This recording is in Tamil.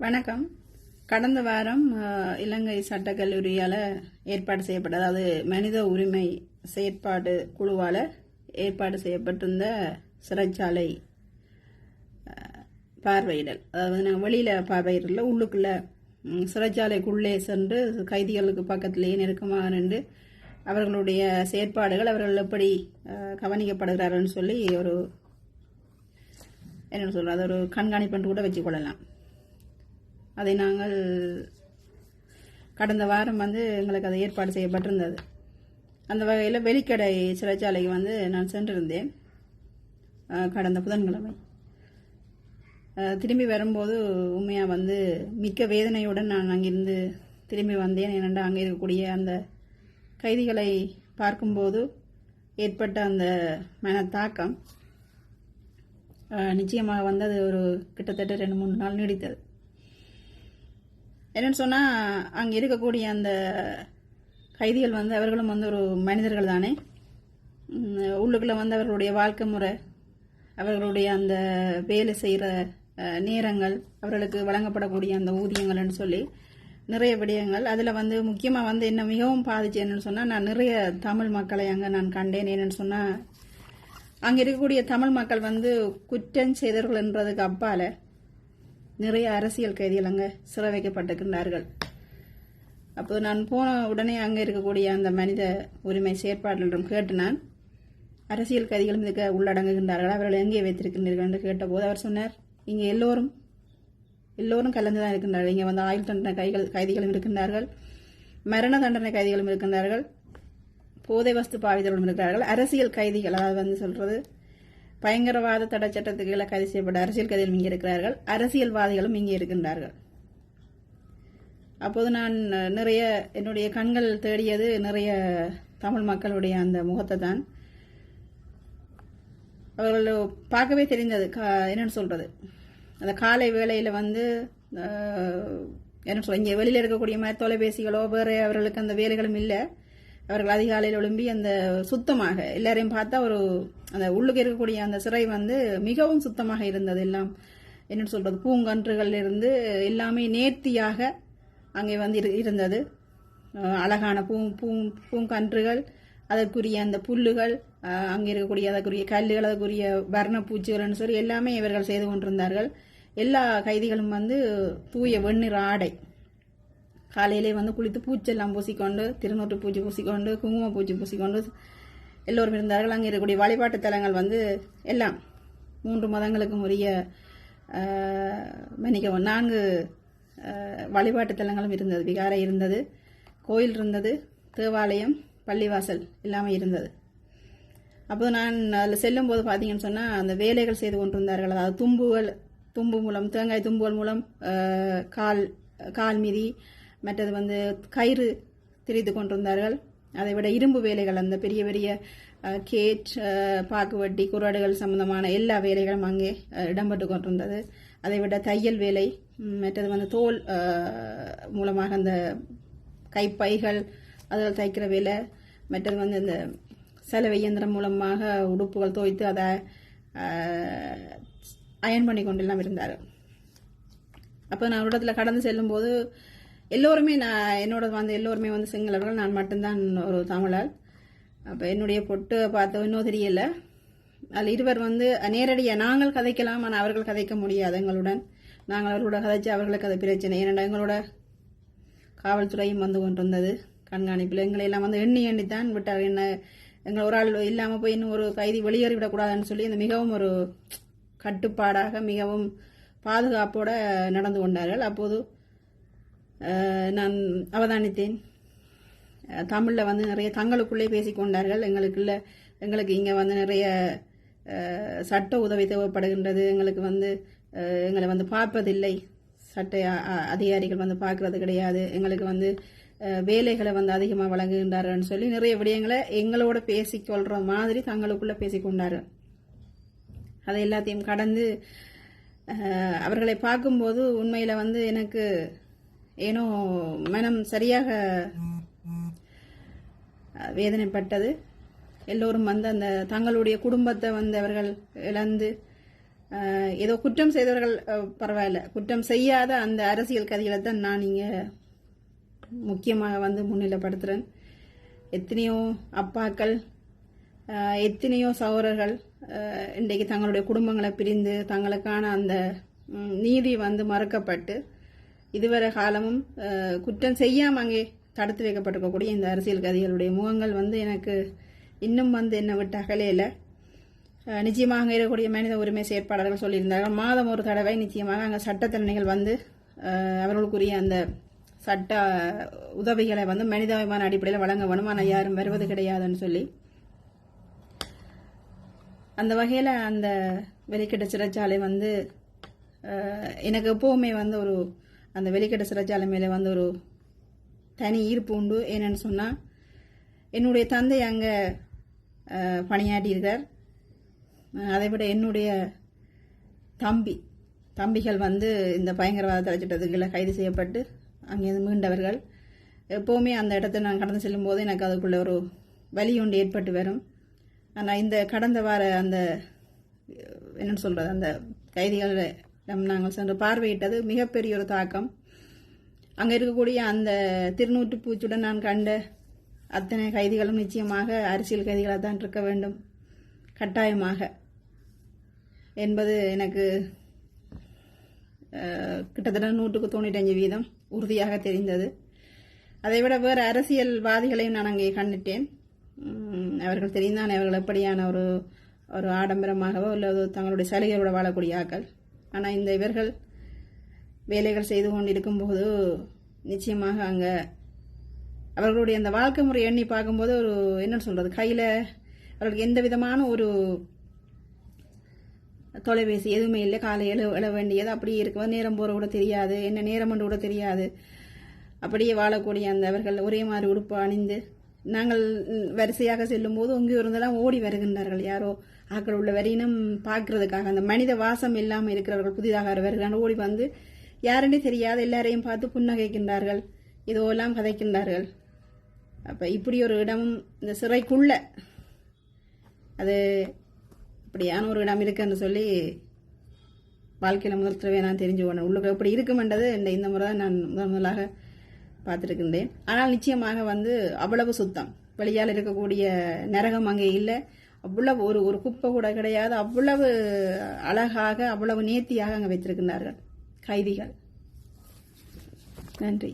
வணக்கம். கடந்த வாரம் இலங்கை சட்டக்கல்லூரியால் ஏற்பாடு செய்யப்பட்ட, அதாவது மனித உரிமை செயற்பாடு குழுவால் ஏற்பாடு செய்யப்பட்டிருந்த சிறைச்சாலை பார்வையிடல், அதாவது நாங்கள் வெளியில் பார்வையிடல, உள்ளுக்குள்ள சிறைச்சாலைக்குள்ளே சென்று கைதிகளுக்கு பக்கத்திலேயே நெருக்கமாக நின்று அவர்களுடைய செயற்பாடுகள், அவர்கள் எப்படி கவனிக்கப்படுகிறார்கள் சொல்லி ஒரு என்ன சொல்கிறது, ஒரு கண்காணிப்பு கூட வச்சுக்கொள்ளலாம். அதை நாங்கள் கடந்த வாரம் எங்களுக்கு அதை ஏற்பாடு செய்யப்பட்டிருந்தது. அந்த வகையில் வெலிக்கடை சிறைச்சாலைக்கு நான் சென்றிருந்தேன் கடந்த புதன்கிழமை. திரும்பி வரும்போது உண்மையாக மிக்க வேதனையுடன் நான் அங்கிருந்து திரும்பி வந்தேன். ஏனென்றால் அங்கே இருக்கக்கூடிய அந்த கைதிகளை பார்க்கும்போது ஏற்பட்ட அந்த மனத்தாக்கம் நிச்சயமாக அது ஒரு கிட்டத்தட்ட 2-3 நாள் நீடித்தது. என்னன்னு சொன்னால், அங்கே இருக்கக்கூடிய அந்த கைதிகள் அவர்களும் ஒரு மனிதர்கள் தானே. உள்ளுக்குள்ளே அவர்களுடைய வாழ்க்கை முறை, அவர்களுடைய அந்த வேலை செய்கிற நேரங்கள், அவர்களுக்கு வழங்கப்படக்கூடிய அந்த ஊதியங்கள்னு சொல்லி நிறைய விடயங்கள். அதில் முக்கியமாக என்ன மிகவும் பாதிச்சு என்னன்னு சொன்னால், நான் நிறைய தமிழ் மக்களை அங்கே நான் கண்டேன். என்னன்னு சொன்னால், அங்கே இருக்கக்கூடிய தமிழ் மக்கள் குற்றம் செய்தவர்கள் என்றதுக்கு அப்பால நிறைய அரசியல் கைதிகள் அங்கே சிறை வைக்கப்பட்டிருக்கின்றார்கள். அப்போது நான் போன உடனே அங்கே இருக்கக்கூடிய அந்த மனித உரிமை செயற்பாடுகளிடம் கேட்டு, நான் அரசியல் கைதிகளும் இதுக்கு உள்ளடங்குகின்றார்கள், அவர்கள் எங்கே வைத்திருக்கின்றீர்கள் என்று கேட்டபோது அவர் சொன்னார், இங்கே எல்லோரும் கலந்து தான் இருக்கின்றார்கள். இங்கே ஆயுள் தண்டனை கைதிகளும் இருக்கின்றார்கள், மரண தண்டனை கைதிகளும் இருக்கின்றார்கள், போதை வஸ்து பாவிதர்களும் இருக்கிறார்கள், அரசியல் கைதிகள், அதாவது சொல்றது பயங்கரவாத தடை சட்டத்துக்கு கீழே கைது செய்யப்பட்ட அரசியல் கைதிகளும் இங்கே இருக்கிறார்கள், அரசியல்வாதிகளும் இங்கே இருக்கின்றார்கள். அப்போது நான் நிறைய என்னுடைய கண்கள் தேடியது நிறைய தமிழ் மக்களுடைய அந்த முகத்தை தான். அவர்கள் பார்க்கவே தெரிந்தது. என்னன்னு சொல்றது, அந்த காலை வேளையில் என்ன சொல்ற, இங்கே வெளியில் இருக்கக்கூடிய மாதிரி தொலைபேசிகளோ வேற அவர்களுக்கு அந்த வேலைகளும் இல்லை. அவர்கள் அதிகாலையில் எழும்பி அந்த சுத்தமாக எல்லாரையும் பார்த்தா ஒரு அந்த உள்ளுக்கு இருக்கக்கூடிய அந்த சிறை மிகவும் சுத்தமாக இருந்தது. எல்லாம் என்ன சொல்றது, பூங்கன்றுகள் இருந்து எல்லாமே நேர்த்தியாக அங்கே இருந்தது. அழகான பூங்கன்றுகள், அதற்குரிய அந்த புல்லுகள், அங்கே இருக்கக்கூடிய அதற்குரிய கல்லுகள், அதற்குரிய வர்ணப்பூச்சிகள்னு சொல்லி எல்லாமே இவர்கள் செய்து கொண்டிருந்தார்கள். எல்லா கைதிகளும் தூய வெண்ணிற ஆடை, காலையிலே குளித்து பூச்செல்லாம் பூசிக்கொண்டு, திருநூற்று பூச்சி பூசிக்கொண்டு, குங்கும பூச்சி பூசிக்கொண்டு எல்லோரும் இருந்தார்கள். அங்கே இருக்கக்கூடிய வழிபாட்டு தலங்கள் எல்லாம் 3 மதங்களுக்கும் உரிய 4 வழிபாட்டு தலங்களும் இருந்தது. விகாரை இருந்தது, கோயில் இருந்தது, தேவாலயம், பள்ளிவாசல் எல்லாமே இருந்தது. அப்போது நான் அதில் செல்லும் போது பார்த்தீங்கன்னு சொன்னால், அந்த வேலைகள் செய்து கொண்டிருந்தார்கள். அதாவது தும்பு மூலம், தேங்காய் தும்புகள் மூலம் கால் மிதி, மற்றது கயிறு திரித்து கொண்டிருந்தார்கள். அதை விட இரும்பு வேலைகள், அந்த பெரிய பெரிய கேட், பாக்குவட்டி, குறாடுகள் சம்பந்தமான எல்லா வேலைகளும் அங்கே இடம்பெற்று கொண்டிருந்தது. அதை விட தையல் வேலை, மற்றது தோல் மூலமாக அந்த கைப்பைகள் அதில் தைக்கிற வேலை, மற்றது இந்த சலவை இயந்திரம் மூலமாக உடுப்புகள் துவைத்து அதை அயன் பண்ணி கொண்டெல்லாம் இருந்தார்கள். அப்போ நான் ஒரு இடத்துல கடந்து செல்லும் போது எல்லோருமே என்னோட எல்லோருமே சிங்களவர்கள், நான் மட்டும்தான் ஒரு தமிழர். அப்போ என்னுடைய பொட்டு பார்த்த இன்னும் தெரியல. அதில் இருவர் நேரடியாக நாங்கள் கதைக்கலாம், ஆனால் அவர்கள் கதைக்க முடியாது எங்களுடன். நாங்கள் அவர்களோட கதைச்சு அவர்களுக்கு அது பிரச்சனை. ஏன்னா எங்களோட காவல்துறையும் கொண்டிருந்தது கண்காணிப்பில். எங்களை எல்லாம் எண்ணித்தான் விட்டார். என்ன எங்கள் ஒரு ஆள் இல்லாமல் போய் இன்னும் ஒரு கைதி வெளியேறிவிடக்கூடாதுன்னு சொல்லி இந்த மிகவும் ஒரு கட்டுப்பாடாக மிகவும் பாதுகாப்போட நடந்து கொண்டார்கள். அப்போது நான் அவதானித்தேன், தமிழில் நிறைய தங்களுக்குள்ளே பேசிக்கொண்டார்கள். எங்களுக்கு இங்கே நிறைய சட்ட உதவி தேவைப்படுகின்றது, எங்களுக்கு எங்களை பார்ப்பதில்லை, சட்ட அதிகாரிகள் பார்க்கறது கிடையாது, எங்களுக்கு வேலைகளை அதிகமாக வழங்குகின்றார்கள் சொல்லி நிறைய விடயங்களை எங்களோட பேசிக்கொள்ற மாதிரி தங்களுக்குள்ளே பேசிக்கொண்டார்கள். அதை எல்லாத்தையும் கடந்து அவர்களை பார்க்கும்போது உண்மையில் எனக்கு ஏனோ மனம் சரியாக வேதனைப்பட்டது. எல்லோரும் அந்த தங்களுடைய குடும்பத்தை அவர்கள் இழந்து ஏதோ குற்றம் செய்தவர்கள் பரவாயில்ல, குற்றம் செய்யாத அந்த அரசியல் கதைகளை தான் நான் இங்கே முக்கியமாக வந்து முன்னிலைப்படுத்துகிறேன். எத்தனையோ அப்பாக்கள், எத்தனையோ சகோதரர்கள் இன்றைக்கு தங்களுடைய குடும்பங்களை பிரிந்து தங்களுக்கான அந்த நீதி வந்து மறுக்கப்பட்டு இதுவரை காலமும் குற்றம் செய்யாமல் அங்கே தடுத்து வைக்கப்பட்டிருக்கக்கூடிய இந்த அரசியல் கதிகளுடைய முகங்கள் வந்து எனக்கு இன்னும் வந்து என்னை விட்டு அகலையில். நிச்சயமாக இருக்கக்கூடிய மனித உரிமை செயற்பாளர்கள் சொல்லியிருந்தார்கள், மாதம் ஒரு தடவை நிச்சயமாக அங்கே சட்டத்தரணிகள் வந்து அவர்களுக்குரிய அந்த சட்ட உதவிகளை வந்து மனிதாபிமான அடிப்படையில் வழங்க வேணும், ஆனால் யாரும் வருவது கிடையாதுன்னு சொல்லி. அந்த வகையில் அந்த வெளிக்கட்ட சிறைச்சாலை வந்து எனக்கு எப்போவுமே வந்து ஒரு அந்த வெளிக்கட்ட சிறைச்சாலை மேலே வந்து ஒரு தனி ஈர்ப்பு உண்டு. என்னன்னு சொன்னால், என்னுடைய தந்தை அங்கே பணியாற்றியிருக்கார். அதை விட என்னுடைய தம்பிகள் வந்து இந்த பயங்கரவாத தடைச்சட்டத்துக்குள்ள கைது செய்யப்பட்டு அங்கேருந்து மீண்டவர்கள். எப்போவுமே அந்த இடத்த நான் கடந்து செல்லும் போது எனக்கு அதுக்குள்ள ஒரு வலி ஒன்று ஏற்பட்டு வரும். ஆனால் இந்த கடந்த வார அந்த என்னன்னு சொல்கிறது, அந்த கைதிகளிடம் நாங்கள் சென்று பார்வையிட்டது மிகப்பெரிய ஒரு தாக்கம். அங்கே இருக்கக்கூடிய அந்த திருநூற்று பூச்சுடன் நான் கண்ட அத்தனை கைதிகளும் நிச்சயமாக அரசியல் கைதிகளாக தான் இருக்க வேண்டும் கட்டாயமாக என்பது எனக்கு கிட்டத்தட்ட 195% உறுதியாக தெரிந்தது. அதைவிட வேறு அரசியல்வாதிகளையும் நான் அங்கே கண்டுட்டேன். அவர்கள் தெரிந்தான் அவர்கள் எப்படியான ஒரு ஒரு ஆடம்பரமாகவோ இல்லை தங்களுடைய சலுகையோடு வாழக்கூடிய ஆக்கள். ஆனால் இந்த இவர்கள் வேலைகள் செய்து கொண்டிருக்கும்போது நிச்சயமாக அங்கே அவர்களுடைய அந்த வாழ்க்கை முறை எண்ணி பார்க்கும்போது ஒரு என்ன சொல்கிறது, கையில் அவர்களுக்கு எந்த விதமான ஒரு தொலைபேசி எதுவுமே இல்லை. காலையில் எழ வேண்டியது அப்படியே இருக்கும்போது நேரம் போகிற கூட தெரியாது, என்ன நேரம் கூட தெரியாது. அப்படியே வாழக்கூடிய அந்த அவர்கள் ஒரே மாதிரி உடுப்பு அணிந்து நாங்கள் வரிசையாக செல்லும்போது அங்கே இருந்தெல்லாம் ஓடி வருகின்றார்கள். யாரோ ஆக்கள் உள்ள வரையினும் பார்க்கறதுக்காக, அந்த மனித வாசம் இல்லாமல் இருக்கிறவர்கள் புதிதாக வருகிறார்கள். ஓடி வந்து யாருன்னே தெரியாது எல்லாரையும் பார்த்து புன்னகைக்கின்றார்கள், இதெல்லாம் கதைக்கின்றார்கள். அப்போ இப்படி ஒரு இடமும் இந்த சிறைக்குள்ள அது அப்படியான ஒரு இடம் இருக்குன்னு சொல்லி வாழ்க்கையில் முதல் தடவை நான் தெரிஞ்சு போனேன். உள்ளுக்கு எப்படி இருக்குமென்றது இந்த முறை தான் நான் முதலாக பார்த்துருக்கின்றேன். ஆனால் நிச்சயமாக வந்து அவ்வளவு சுத்தம், வெளியால் இருக்கக்கூடிய நரகம் அங்கே இல்லை. அவ்வளவு ஒரு குப்பை கூட கிடையாது. அவ்வளவு அழகாக அவ்வளவு நேர்த்தியாக அங்கே வைத்திருக்கின்றார்கள் கைதிகள். நன்றி.